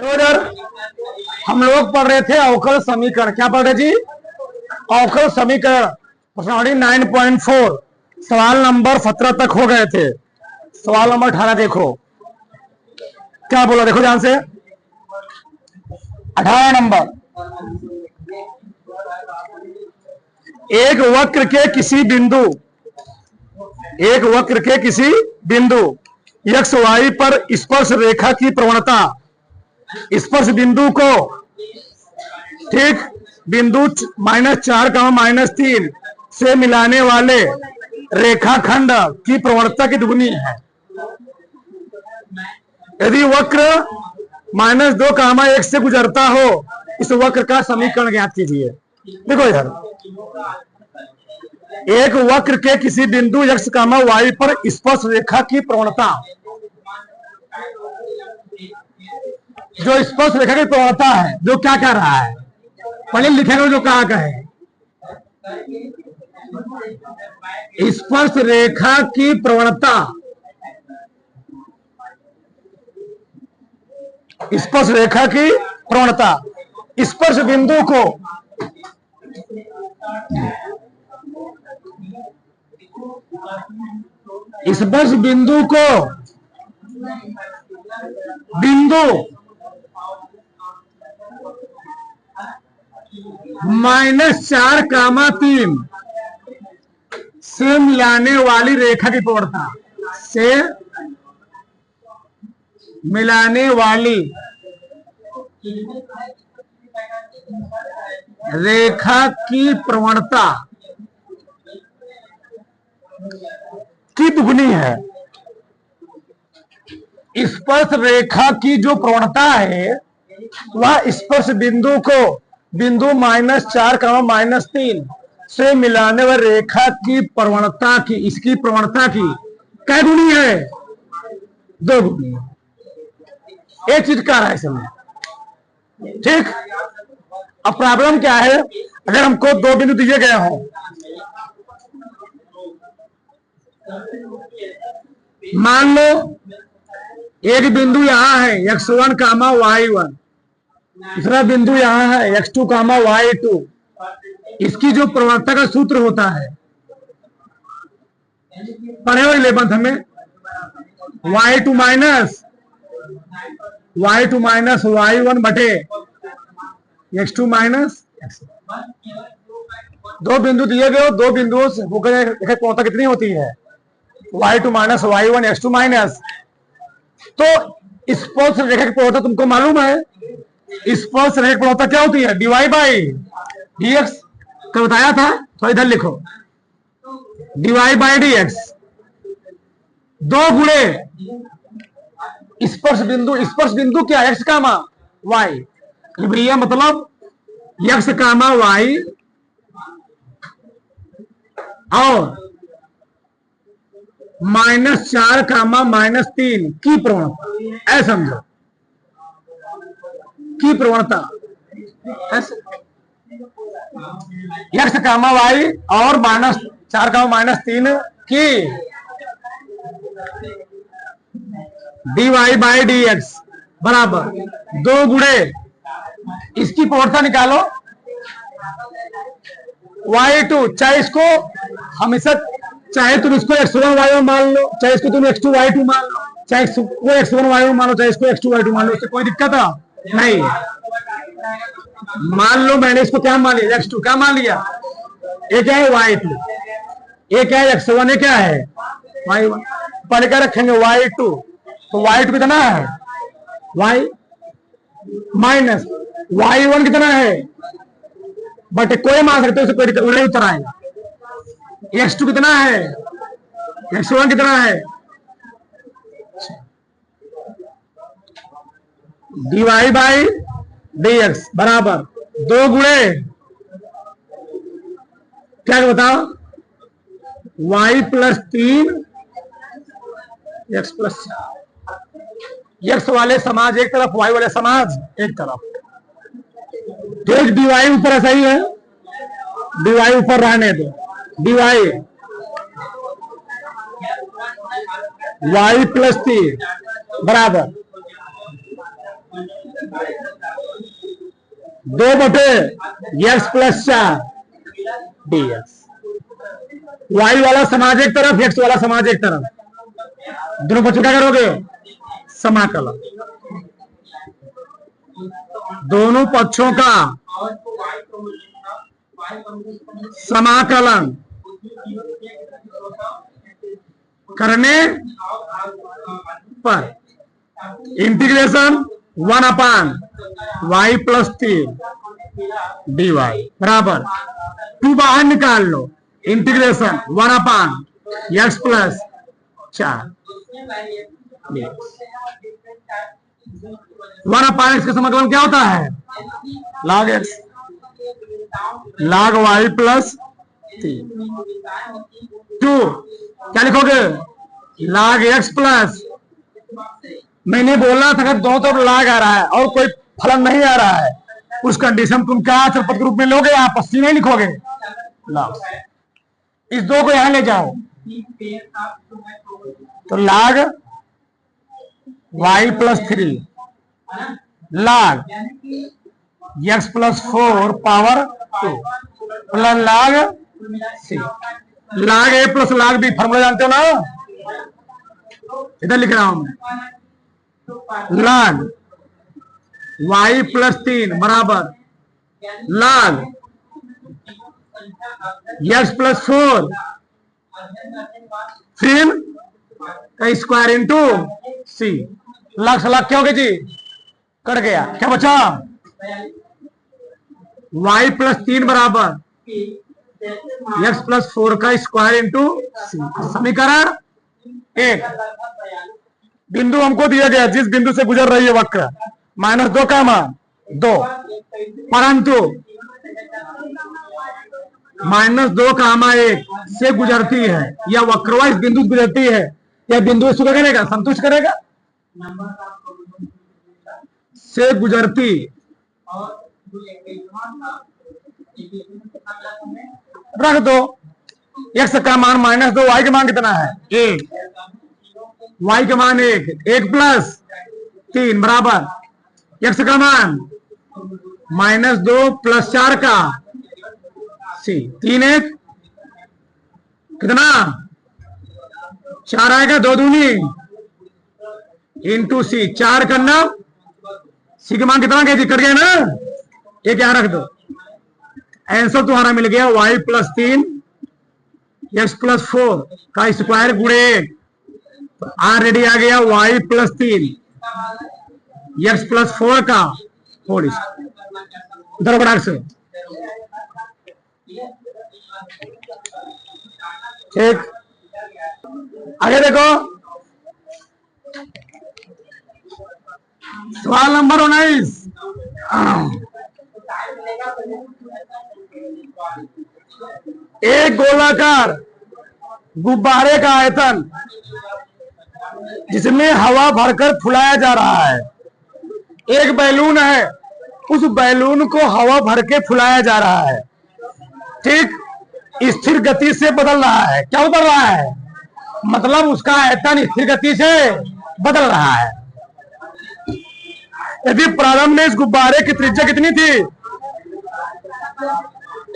तो इधर हम लोग पढ़ रहे थे अवकल समीकरण। क्या पढ़ रहे जी? अवकल समीकरण प्रश्नावली 9.4 सवाल नंबर 17 तक हो गए थे। सवाल नंबर 18 देखो क्या बोला, देखो ध्यान से। 18 नंबर, एक वक्र के किसी बिंदु एक्स वाई पर स्पर्श रेखा की प्रवणता स्पर्श बिंदु को ठीक बिंदु -4, -3 से मिलाने वाले रेखाखंड की प्रवणता की दुगुनी है। यदि वक्र -2, 1 से गुजरता हो, इस वक्र का समीकरण ज्ञात कीजिए। देखो यार, एक वक्र के किसी बिंदु x, y पर स्पर्श रेखा की प्रवणता, जो स्पर्श रेखा की प्रवणता है, जो क्या कह रहा है पहले लिखेंगे, जो कहा कहे स्पर्श रेखा की प्रवणता, स्पर्श रेखा की प्रवणता स्पर्श बिंदु को बिंदु -4, 3 से मिलाने वाली रेखा की प्रवणता, से मिलाने वाली रेखा की प्रवणता की दुगुनी है। स्पर्श रेखा की जो प्रवणता है वह स्पर्श बिंदु को बिंदु -4, -3 से मिलाने वाली रेखा की प्रवणता की, इसकी प्रवणता की क्या गुनी है? 2 गुनी। एक चीज कह रहा है इसमें, ठीक। अब प्रॉब्लम क्या है, अगर हमको 2 बिंदु दिए गए हों, मान लो एक बिंदु यहां है x1, y1, दूसरा बिंदु यहां है x2, y2। इसकी जो प्रवणता का सूत्र होता है, पढ़े हो 11th में, y2 माइनस y1 बटे x2 माइनस x1। 2 बिंदु दिए गए हो, 2 बिंदुओं से होकर प्रवणता कितनी होती है? y2 minus y1 x2 minus. तो स्पर्श रेखा की प्रवणता तुमको मालूम है, स्पर्श रेखा की प्रवणता क्या होती है? dy बाई dx का बताया था, तो इधर लिखो dy बाई dx 2 गुणे स्पर्श बिंदु क्या? x, y। भैया मतलब x, y और -4, -3 की प्रवणता, ऐसा समझो, की प्रवणता ऐसे x, y और -4, -3 की dy बाई dx बराबर 2 गुणे इसकी प्रवणता निकालो y2। चाहे इसको हमेशा, चाहे तुम इसको x1 y1 मान लो, चाहे इसको तुम x2 y2 मान लो, चाहे इसको x1 y1 मान लो, चाहे इसको x2 y2 मान लो, इससे कोई दिक्कत नहीं। मान लो मैंने इसको क्या मान लिया? x2 क्या मान लिया? ये क्या है? y2। ये क्या है? x1। ये क्या है? y1। पहले क्या रखेंगे? y2। तो y2 कितना है? y माइनस y1 कितना है? बट कोई मान सकते हो, कोई उल्टा उत्तर आएगा। x2 कितना है? x1 कितना है? dy बाई dx बराबर 2 गुणे क्या बताओ? y plus 3 x plus 4। x वाले समाज एक तरफ, y वाले समाज एक तरफ। ठीक, dy ऊपर ऐसा ही है, dy ऊपर रहने दो। dy y प्लस 3 बराबर 2/x+4 dx। y वाला समाज एक तरफ, x वाला समाज एक तरफ, दोनों बच्चों क्या करोगे? समाकलन। दोनों पक्षों का समाकलन करने पर इंटीग्रेशन 1/y+3 dy बराबर 2 बाहर निकाल लो, इंटीग्रेशन 1/x+4 1/x का समाकलन क्या होता है? log x log y+3। 2 क्या लिखोगे? log x प्लस, मैंने बोला था अगर दोनों तरफ log आ रहा है और कोई फलन नहीं आ रहा है, उस कंडीशन तुम क्या अचर पद के रूप में लोगे? आपसी नहीं लिखोगे log। इस दो को यहां ले जाओ तो log y+3 log x+4 power 2 plus log c log a plus log b। Formula जानते हो ना? इधर लिख रहा हूं मैं, log y+3 बराबर log x+4 फिर का स्क्वायर इंटू सी। लाख से लाख क्या हो गया जी? कट गया। क्या बचा? y+3 बराबर x+4 का स्क्वायर इंटू सी। समीकरण 1। बिंदु हमको दिया गया, जिस बिंदु से गुजर रही है वक्र -2 का मान 2, परंतु -2 का 1 से गुजरती है, या वक्रवा इस बिंदु से गुजरती है, या बिंदु इसको करेगा? संतुष्ट करेगा। से गुजरती रख दो। x का मान -2, y का मान कितना है? 1, y का मान 1, 1 + 3 बराबर x का मान -2 + 4 का c। 3 1 कितना? 4 आएगा, 2 दूनी इंटू सी। 4 करना, सी का मान कितना गया जी? कट गया ना? एक यहां रख दो। आंसर तुम्हारा मिल गया y+3 x+4 का स्क्वायर गुणे 1। तो ऑलरेडी आ गया y+3 x+4 का होल स्क्वायर। उधर बड़ा से ठीक। आगे देखो सवाल नंबर 19। एक गोलाकार गुब्बारे का आयतन जिसमें हवा भरकर फुलाया जा रहा है। एक बैलून है, उस बैलून को हवा भर के फुलाया जा रहा है, ठीक। स्थिर गति से बदल रहा है। क्या बदल रहा है? मतलब उसका आयतन स्थिर गति से बदल रहा है। यदि प्रारंभ में इस गुब्बारे की त्रिज्या कितनी थी?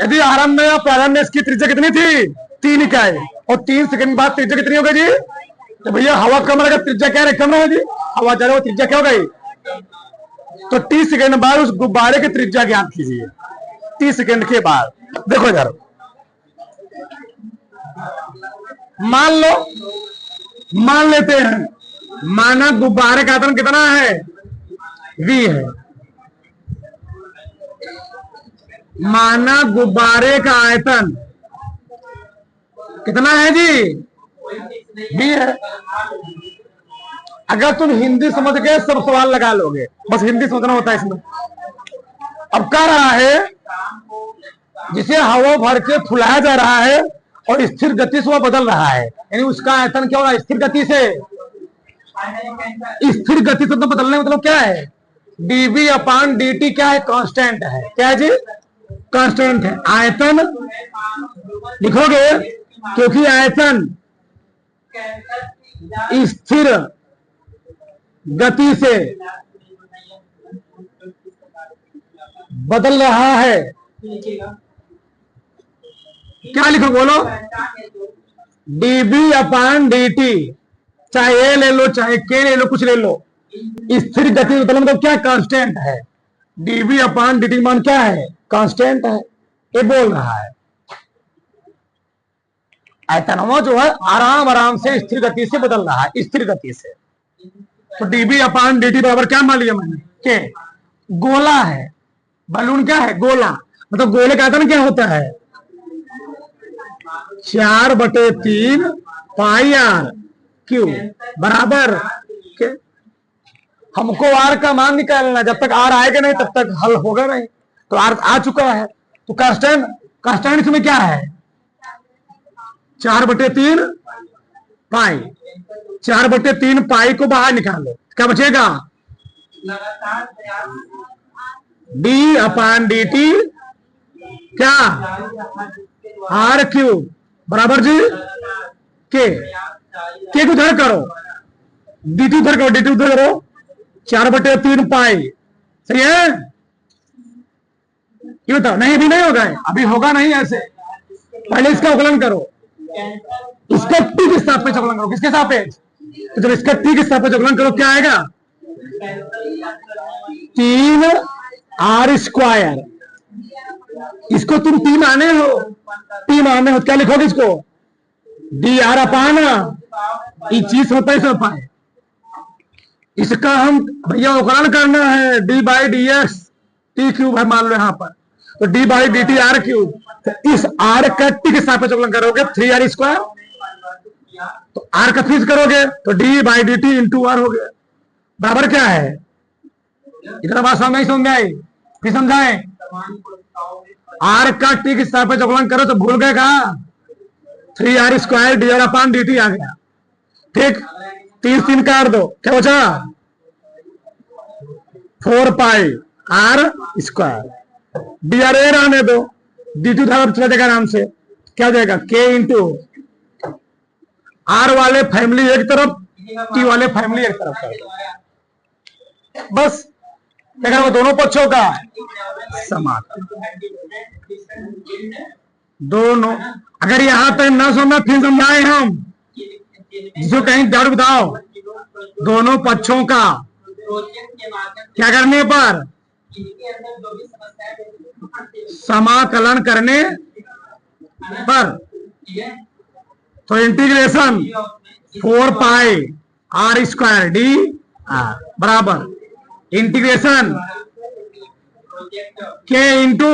यदि आरंभ में या प्रारंभ में इसकी त्रिज्या कितनी थी? 3 इकाई। और 3 सेकंड बाद त्रिज्या कितनी हो गई जी? तो भैया हवा कम रहेगा, त्रिज्या क्या कम है जी? हवा जा रही है, त्रिज्या क्या हो गई? तो 30 सेकंड बाद उस गुब्बारे की त्रिज्या ज्ञात कीजिए। 30 सेकंड के बाद देखो यार, मान लेते हैं, माना गुब्बारे का आयतन कितना है? v है। माना गुब्बारे का आयतन कितना है जी? v है। अगर तुम हिंदी समझ के सब सवाल लगा लोगे, बस हिंदी समझना होता है इसमें। अब कह रहा है जिसे हवा भर के फुलाया जा रहा है और स्थिर गति से वह बदल रहा है, यानी उसका आयतन क्या होगा? स्थिर गति से। स्थिर गति से तो बदलने मतलब क्या है? dv/dt क्या है? कांस्टेंट है। क्या है जी? कांस्टेंट है। आयतन लिखोगे क्योंकि आयतन स्थिर गति से बदल रहा है, क्या लिखो बोलो, dB अपान dt, चाहे ए ले लो चाहे के ले लो, कुछ ले लो, स्थिर गति मतलब क्या, कांस्टेंट है। dB अपान dt मान क्या है, कांस्टेंट है। ये बोल रहा है आयतनवा जो है आराम आराम से स्थिर गति से बदल रहा है, स्थिर गति से। तो dB अपान dt बराबर क्या मान लिया मैंने, के गोला है, बलून क्या है, गोला, मतलब गोले का आयतन क्या होता है, 4/3 पाई आर क्यूब बराबर के। हमको आर का मान निकालना, जब तक आर आएगा नहीं तब तक हल होगा नहीं। तो आर आ चुका है, तो कांस्टेंट इसमें क्या है, 4/3 पाई, 4/3 पाई को बाहर निकालो, क्या बचेगा, डी अपान डी टी क्या, आर क्यूब बराबर जी के को उधर करो, डी टी उधर करो, डी टी उधर करो, 4/3 पाई, सही है। ये बताओ, नहीं अभी नहीं होगा, अभी होगा नहीं ऐसे, पहले इसका अवकलन करो, इसका टी के सापेक्ष अवकलन करो, किसके सापेक्ष, तो जब इसका टी के सापेक्ष अवकलन करो क्या आएगा, 3r²। इसको तुम टी माने हो, क्या लिखोगे इसको, डी आर अपान ये चीज होता है सब पाए, इसका हम भैया अवकलन करना है, D by D x T cube है मान लो यहाँ पर, तो D by D T R cube, तो इस आर का टी के सापेक्ष अवकलन करोगे 3r², तो आर का फिक्स करोगे तो D by D T into R हो गया, बराबर क्या है। इतना बात समझ नहीं समझ में आई, फिर समझाएं, आर का टी के सापेक्ष अवकलन करो तो भूल गए कहा, 3r² D R upon D T आ गया, ठीक, 3 काट दो, क्या बचा, 4 पाई r², डी आर ए रहने दो, डी टी उधर चला जाएगा आराम से, क्या हो जाएगा, के इंटू आर वाले फैमिली एक तरफ, टी वाले फैमिली एक तरफ कर दो, बस क्या करेंगे, दोनों पक्षों का समाकलन, दोनों। अगर यहां पे न समझना फिर समझाए हम, जिसको कहीं डाउट बताओ, दोनों पक्षों का क्या करने पर, समाकलन करने पर, तो इंटीग्रेशन 4 पाई r² डी आर बराबर इंटीग्रेशन के इंटू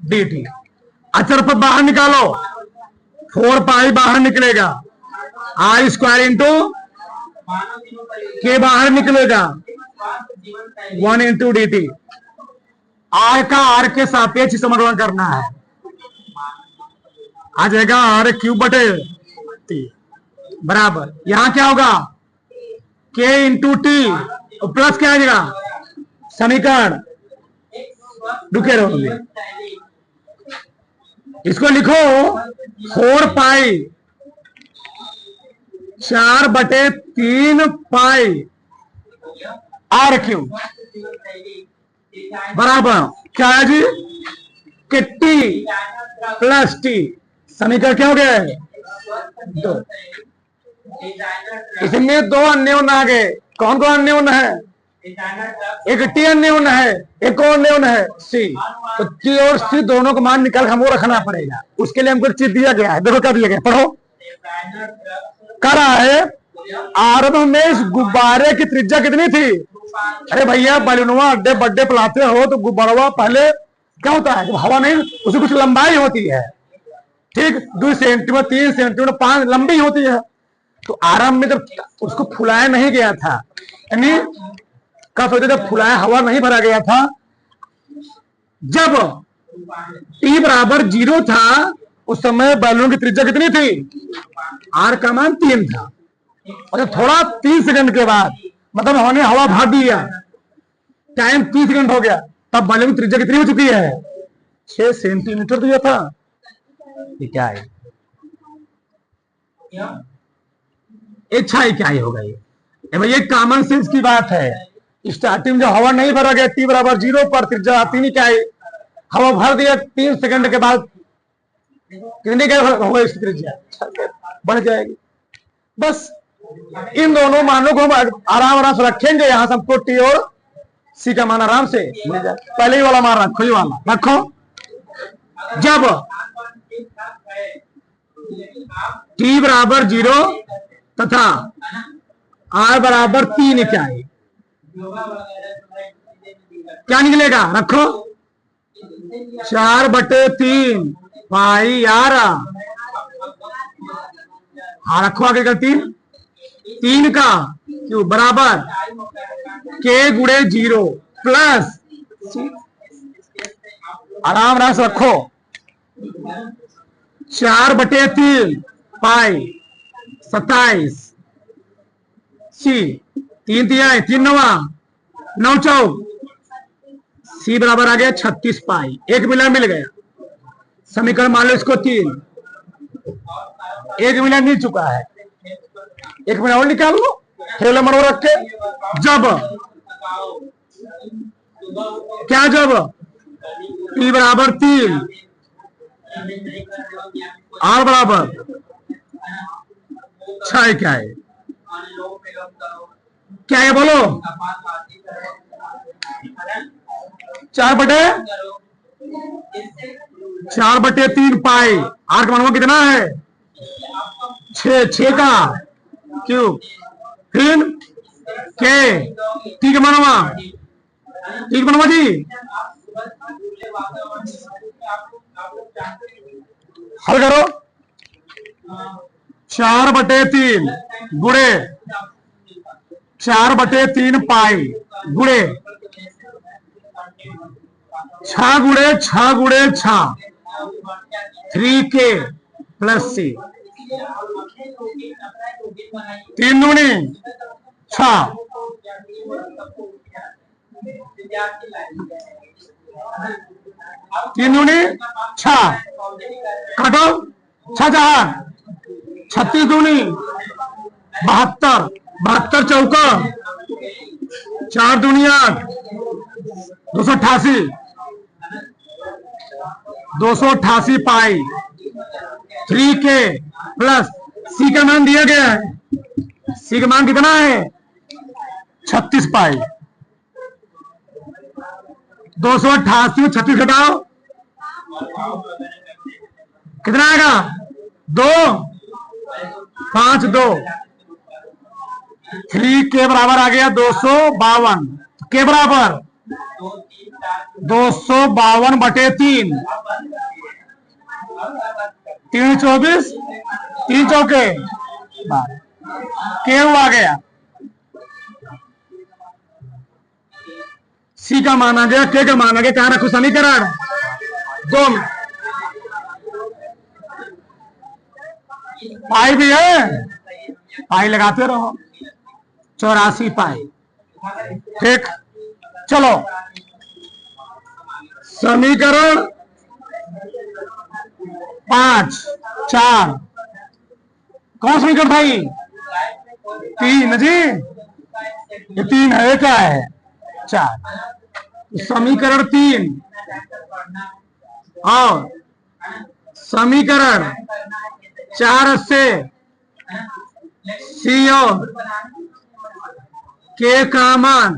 डी टी, अचर पर बाहर निकालो, 4 पाई बाहर निकलेगा, r² इंटू के बाहर निकलेगा, 1 इंटू डी टी, आर का आर के सापेक्ष समाकलन करना है, आ जाएगा r³ बराबर, यहां क्या होगा, के इंटू टी प्लस क्या आ जाएगा, समीकरण रुके रहोगे, इसको लिखो 4 पाई 4/3 पाई r³ बराबर क्या है जी, कि टी प्लस टी, समीकरण क्या हो गया है, 2, इसमें 2 अन्योन आ गए, कौन कौन अन्योन है, एक टी अन्योन है, एक और अन्योन है सी, तो टी और सी दोनों को मान निकाल हमको रखना पड़ेगा, उसके लिए हमको चीज दिया गया है, देखो क्या दिया गया, पढ़ो, करा है, आरंभ में इस गुब्बारे की त्रिज्या कितनी थी, अरे भैया बलूनवा अड्डे बड्डे पिलाते हो तो गुब्बारा पहले क्या होता है, जब हवा नहीं उसकी कुछ लंबाई होती है, ठीक, 2 सेंटीमीटर 3 सेंटीमीटर 5 लंबी होती है, तो आरंभ में जब उसको फुलाया नहीं गया था, यानी कब होते जब फुलाया हवा नहीं भरा गया था, जब टी बराबर 0 था उस समय बैलून की त्रिज्या कितनी थी, आर का मान 3 था, और जब थोड़ा 3 सेकंड के बाद मतलब हमने हवा भर दिया, टाइम 3 सेकंड हो गया, तब बैलून की त्रिज्या कितनी हो चुकी है, 6 सेंटीमीटर दिया था, ये क्या है, अच्छा ही क्या ही होगा ये भाई, ये कॉमन सेंस की बात है, स्टार्टिंग जो हवा नहीं भरा गया टी बराबर 0 पर त्रिज्या 3 इकाई, हवा भर दिया 3 सेकंड के बाद कितनी इकाई होगा इसकी त्रिज्या बढ़ जाएगी। बस इन दोनों मानों को हम आराम आराम से रखेंगे, यहां से हमको टी और सी का मान आराम से मिल जाए। पहले ही वाला मान रखो, ही वाला रखो। जब टी बराबर 0 तथा आर बराबर 3 इकाई, क्या निकलेगा? रखो 4/3 पाई आर। हाँ रखो आगे का 3 का क्यों बराबर के गुणे 0 प्लस, आराम आराम से रखो 4/3 पाई 27 सी 3 तिहाई 3 नवा 9 चौक सी बराबर आ गया 36 पाई। एक मिल गया। समीकरण मान लो इसको 3, एक मिनट मिल चुका है, एक मिनट और निकाल लो ठेला मनो रख के। जब क्या जब टी बराबर 3 आर बराबर 6 क्या है? क्या है बोलो? 4/3 पाई आर का मान कितना है? 6 का क्यूब फिर के ठीक है मनवा, ठीक मनवा जी। हल करो 4/3 गुणे 4/3 पाई गुणे 6 गुणे 6 गुणे 6 3k प्लस सी 3 दूनी 6 3 दूनी 6 काटो 6 36 दूनी 72 72 चौका 4 दूनी 8 288 पाई 3k प्लस सी का मान दिया गया है। सी का मान कितना है? 36 पाई। 288 में 36 घटाओ कितना आएगा? 2 5 2 3k बराबर आ गया 252। के बराबर 252/3 3 24 3 चौके के आ गया। सी का मान आ गया, के का मान आ गया। कहां रखो समीकरण? 2 पाई भी है, पाई लगाते रहो 84 पाई। ठीक चलो समीकरण 5 4 कौन समीकरण भाई? 3 जी, ये 3 है क्या है? 4 समीकरण 3 और समीकरण 4 से सी और के का मान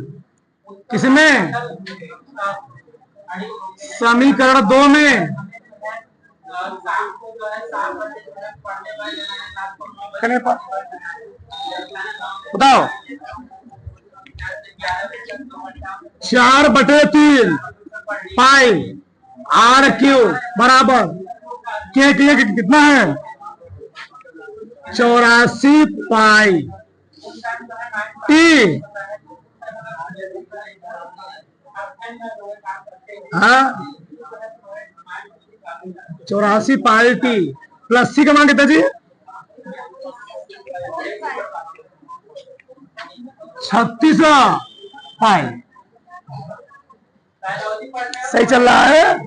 किसमें? समीकरण 2 में बताओ 4/3 पाई आर क्यू बराबर के कितना है? 84 पाई टी। हाँ 84 पाई टी प्लस सी का मान कितना जी? 36 पाई। सही चल रहा है?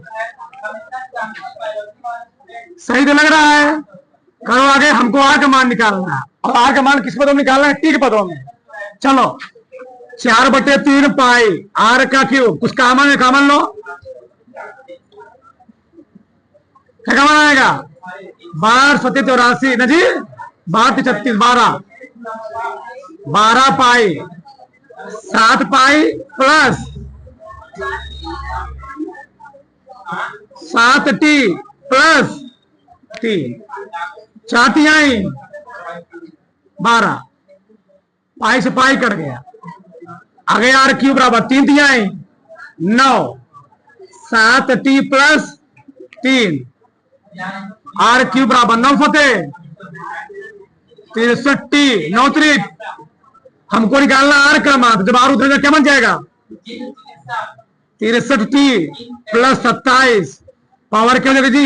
सही तो लग रहा है। करो आगे, हमको आर का मान निकालना है। और आर का मान किस पदों में निकालना है? टी के पदों में। चलो 4/3 पाई आर का क्यूब, कुछ कॉमन है, कॉमन लो, क्या कॉमन आएगा? 12/84 ना जी, 12×36 12 पाई 7 पाई प्लस 7t प्लस 3, 4 तिहाई 12, पाई से पाई कट गया, आगे आर क्यूब बराबर 3 तिहाई 9, 7t प्लस 3, आर क्यूब बराबर 9 फतेह 63, 9 त्रिक, हमको निकालना आर का मान, जब आर उतरेगा क्या बन जाएगा? 63t प्लस 27, पावर क्या हो जाएगा जी?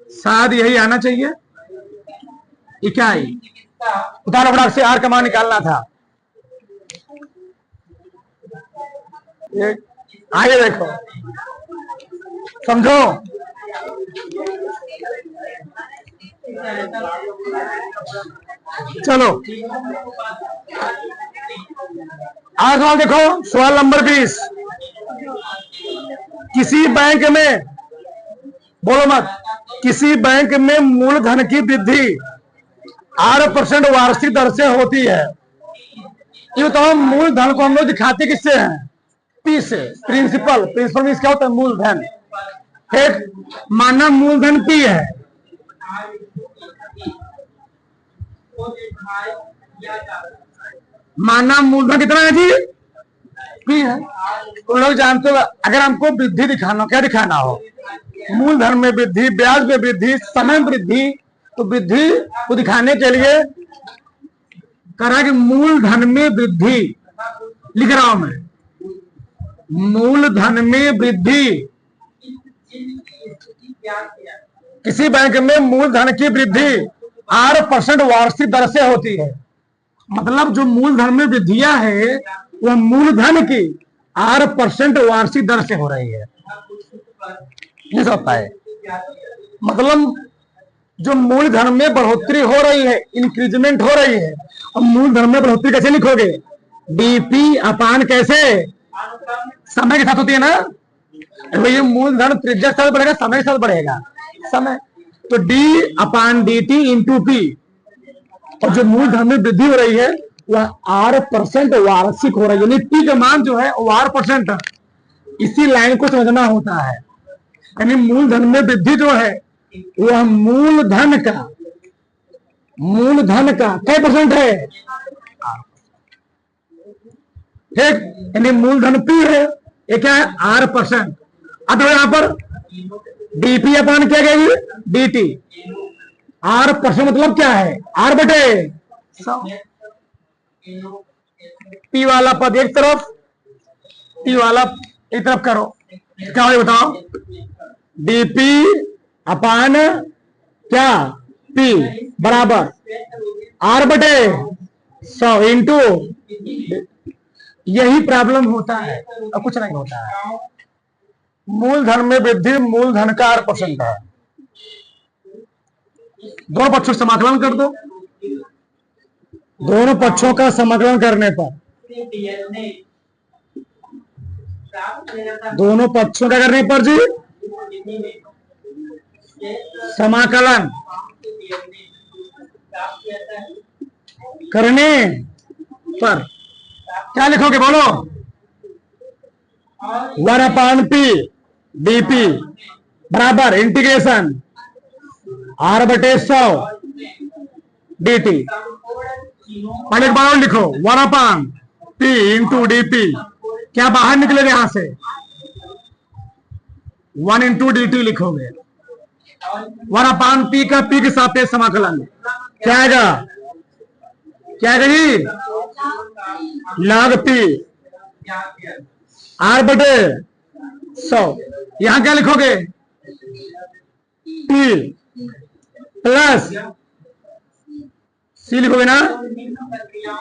1/, यही आना चाहिए इकाई। उदाहरण फटाक से आर का मान निकालना था। आगे देखो, समझो, चलो आज सवाल देखो, सवाल नंबर 20। किसी बैंक में, बोलो मत, किसी बैंक में मूलधन की वृद्धि 8% वार्षिक दर से होती है। ये बताओ, मूलधन को हम लोग दिखाते किससे हैं? पी से, प्रिंसिपल। प्रिंसिपल मींस क्या होता है? मूलधन। एक माना मूलधन पी है, माना मूलधन कितना है जी? पी है। तो लोग जानते हो, अगर हमको वृद्धि दिखाना, क्या दिखाना हो? मूलधन में वृद्धि, ब्याज में वृद्धि, समय में वृद्धि, तो वृद्धि को दिखाने के लिए करा कि मूलधन में वृद्धि लिख रहा हूं मैं, मूलधन में वृद्धि, किसी बैंक में मूलधन की वृद्धि 8% वार्षिक दर से होती है। मतलब जो मूलधन में वृद्धियां है वह मूलधन की 8% वार्षिक दर से हो रही है। ये होता है, मतलब जो मूलधन में बढ़ोतरी हो रही है, इंक्रीजमेंट हो रही है। अब मूलधन में बढ़ोतरी कैसे लिखोगे? डीपी अपान कैसे? समय के साथ होती है ना। ये मूलधन त्रिज्या के साथ बढ़ेगा, समय के साथ बढ़ेगा, समय, तो डी अपान डी टी इंटू पी। और जो मूलधन में वृद्धि हो रही है वह 8% वार्षिक हो रही है, यानी पी का मान जो है वो 8%। इसी लाइन को समझना होता है, यानी मूलधन में वृद्धि जो है वह मूलधन का क्या % है? ठीक, यानी मूलधन पी है, ये क्या है? 8%। अब यहां पर डीपी अपान क्या गई? डीटी। 8% मतलब क्या है? 8/100। पी वाला पद एक तरफ, टी वाला एक तरफ करो, क्या हो बताओ? डीपी अपान क्या? पी बराबर 8/100 इंटू, यही प्रॉब्लम होता है और कुछ नहीं होता है। मूलधन में वृद्धि मूलधन का 8% है। दोनों पक्षों का समाकलन कर दो, दोनों पक्षों का समाकलन करने पर, दोनों पक्षों का करने पर जी समाकलन करने पर क्या लिखोगे? बोलो। 1/p dp बराबर इंटीग्रेशन 8/100 dt। पहले एक बार और लिखो, 1/p इंटू dp, क्या बाहर निकलेगा यहां से? 1 इंटू dt लिखोगे। 1/p का p के सापेक्ष समाकलन क्या आएगा? क्या आएगा जी? log p 8/100। यहां क्या लिखोगे? p प्लस c लिखोगे ना,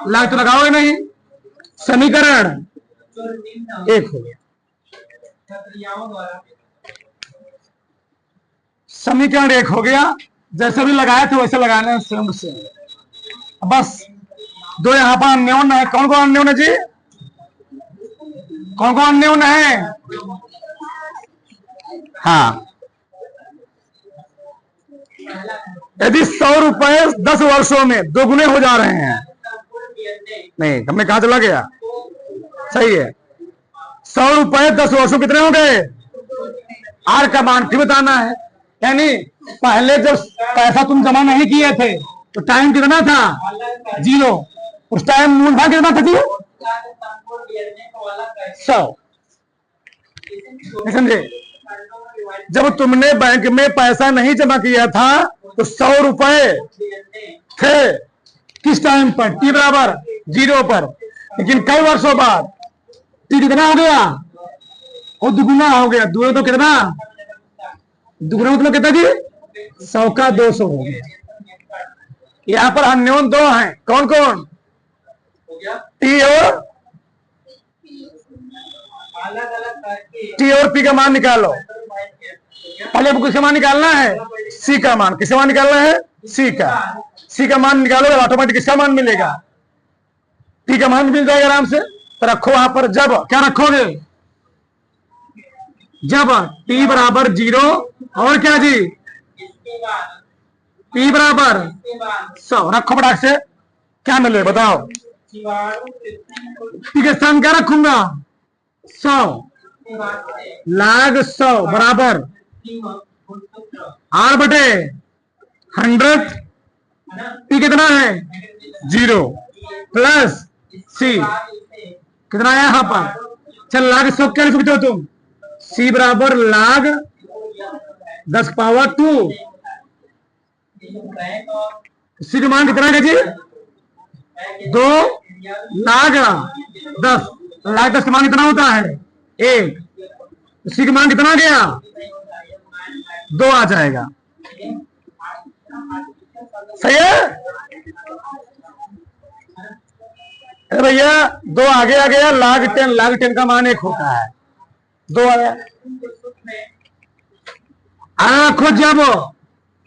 लाग तो लगाओगे नहीं। समीकरण 1 हो गया। समीकरण 1 हो गया। जैसे भी लगाया था वैसे लगाना है, सेम से। बस दो यहां पर अन्योन है। कौन कौन अन्योन है जी? कौन कौन अन्योन है? हाँ, यदि 100 रुपए 10 वर्षों में दोगुने हो जा रहे हैं, नहीं हमें कहा चला गया, सही है, 100 रुपए 10 वर्षों कितने हो गए? आर का मान फिर बताना है। यानी पहले जब पैसा तुम जमा नहीं किए थे तो टाइम कितना था? 0। उस टाइम मूल भाग कितना था जी? 100। समझे? जब तुमने बैंक में पैसा नहीं जमा किया था तो 100 रुपए थे किस टाइम पर? टी बराबर 0 पर। लेकिन कई वर्षों बाद टी कितना हो गया? वो दुगुना हो गया। दुगुना तो कितना? दुगुना मतलब कितना जी? 100 का 200 हो गया। यहाँ पर अन्योन 2 हैं, कौन कौन? टी और टी और पी का मान निकालो। पहले आपको किसका मान निकालना है? सी का मान। किसका मान निकालना है? सी का। सी का मान निकालोगे ऑटोमेटिक किसका मान मिलेगा? टी का मान मिल जाएगा आराम से। तो रखो वहां पर, जब क्या रखोगे? जब टी बराबर 0 और क्या जी? पी बराबर 100 रखो फटाक से। क्या मिले बताओ? पी के स्थान क्या रखूंगा? 100 log 100 बराबर आर बटे 100। पी कितना है? 0 प्लस सी कितना है यहाँ पर? चल log 100 क्या लिख सकते हो तुम? सी बराबर log 10 पावर 2। सी का मान कितना है जी? 2 log 10। log 10 का मान कितना होता है? 1। सी का मान कितना गया? 2 आ जाएगा। सही है? अरे भैया 2 आगे आ गया। log 10 का मान 1 होता है। 2 आ गया। रखो जब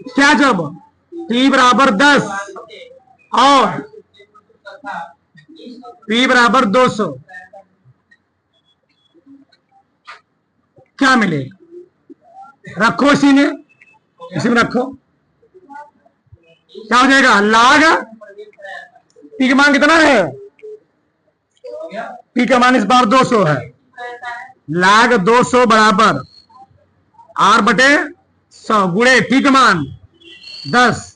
क्या? जब टी बराबर 10 और पी बराबर 200 क्या मिले? रखो इसी में रखो। क्या हो जाएगा? log पी का मान कितना है? पी का मान इस बार 200 है। log 200 बराबर आर बटे 100 गुणे पी का मान 10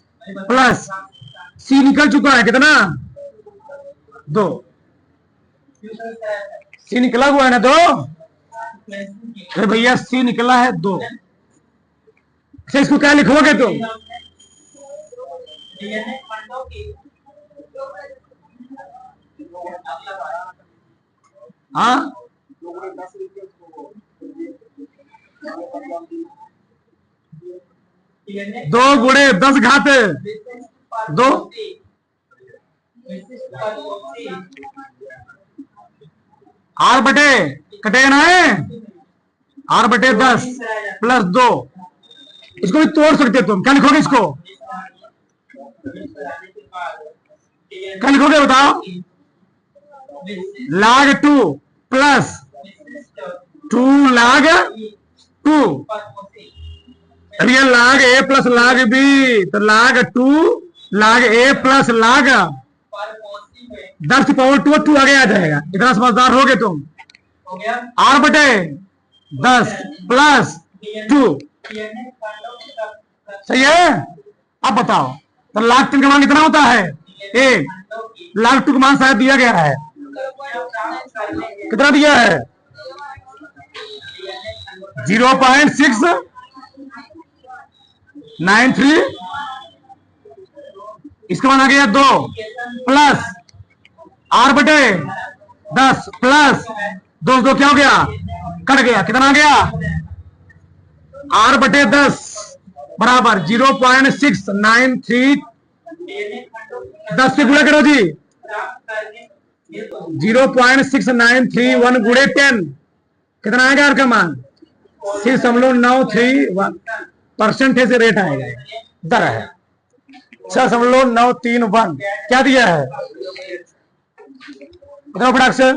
प्लस सी निकल चुका है कितना? 2। सी निकला हुआ है ना 2? अरे भैया सी निकला है 2। अच्छा इसको क्या लिखोगे तुम? हाँ 2 गुणे 10 घात 2। आर बटे कटेगा ना है? आर बटे 10 प्लस 2। इसको भी तोड़ सकते तुम। क्या लिखोगे इसको? क्या लिखोगे बताओ? log 2 plus 2 log 2। अब ये log a plus log b तो log 2 log a plus log 10 की पावर 2 आगे आ जाएगा। इतना समझदार हो गए तुम। आर बटे 10 प्लस 2 सही है? अब बताओ तो log 3 का मान कितना होता है? 1। log 2 का मान शायद दिया गया है। कितना दिया है? 0.693। इसका मान आ गया 2 प्लस आर बटे 10 प्लस 2 क्या हो गया? कट गया। कितना आ गया? आर बटे 10 बराबर 0.693। 10 से गुणा करो जी। 0.6931 गुणे 10 कितना आएगा? आर का मान 6.931% से रेट आएगा। दर है 6.931। क्या दिया है? बताओ फटाक से।